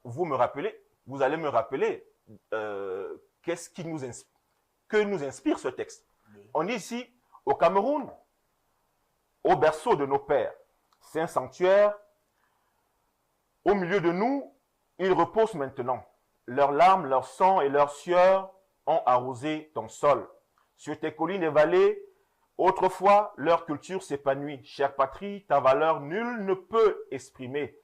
vous allez me rappeler qu'est-ce qui que nous inspire ce texte. Oui. On dit ici, au Cameroun, au berceau de nos pères, c'est un sanctuaire. Au milieu de nous, ils reposent maintenant. Leurs larmes, leur sang et leurs sueurs ont arrosé ton sol. Sur tes collines et vallées, autrefois, leur culture s'épanouit. Chère patrie, ta valeur, nul ne peut exprimer.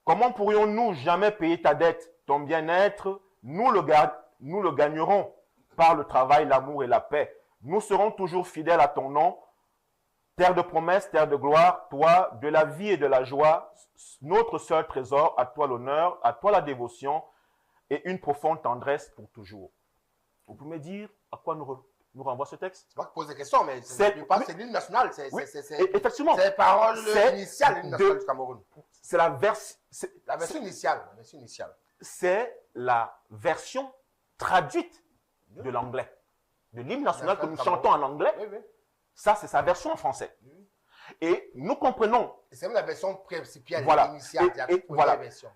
Comment pourrions-nous jamais payer ta dette? Ton bien-être, nous le gagnerons par le travail, l'amour et la paix. Nous serons toujours fidèles à ton nom. Terre de promesses, terre de gloire, toi, de la vie et de la joie, notre seul trésor, à toi l'honneur, à toi la dévotion et une profonde tendresse pour toujours. Vous pouvez me dire à quoi nous renvoie ce texte? C'est pas que poser des questions, mais c'est l'hymne national. Effectivement. C'est les paroles initiales de l'hymne national du Cameroun. C'est la version initiale. C'est la version traduite de l'anglais. De l'hymne national que nous chantons en anglais. Oui, oui. Ça, c'est sa version en français. Oui. Et nous comprenons. C'est même la version principale, voilà. initiale. Voilà. Version.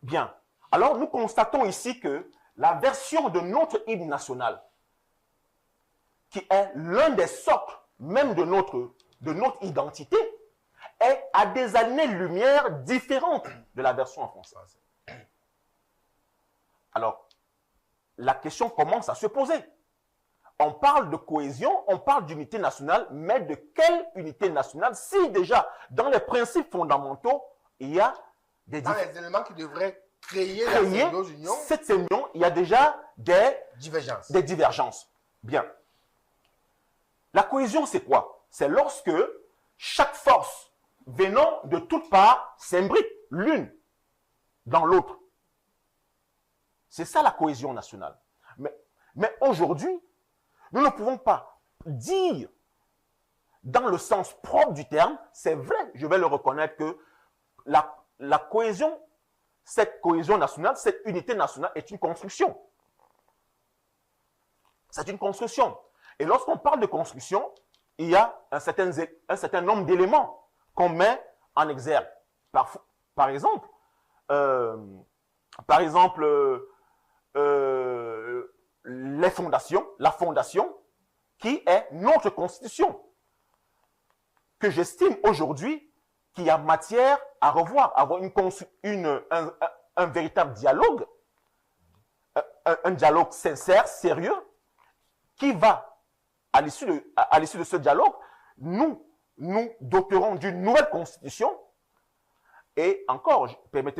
Bien. Alors, nous constatons ici que la version de notre hymne national, qui est l'un des socles même de notre identité, est à des années-lumière différentes de la version en français. Alors, la question commence à se poser. On parle de cohésion, on parle d'unité nationale, mais de quelle unité nationale si déjà, dans les principes fondamentaux, il y a des les éléments qui devraient créer cette union, il y a déjà des divergences. Bien. La cohésion, c'est quoi? C'est lorsque chaque force venant de toutes parts s'imbrique l'une dans l'autre. C'est ça la cohésion nationale. Mais aujourd'hui, nous ne pouvons pas dire, dans le sens propre du terme, c'est vrai, je vais le reconnaître, que la cohésion, cette cohésion nationale, cette unité nationale est une construction. C'est une construction. Et lorsqu'on parle de construction, il y a un certain nombre d'éléments qu'on met en exergue. Par exemple, les fondations, la fondation, qui est notre constitution, que j'estime aujourd'hui qu'il y a matière à revoir, avoir un véritable dialogue, un dialogue sincère, sérieux, qui va, à l'issue de ce dialogue, nous doterons d'une nouvelle constitution. Et encore, permettez-moi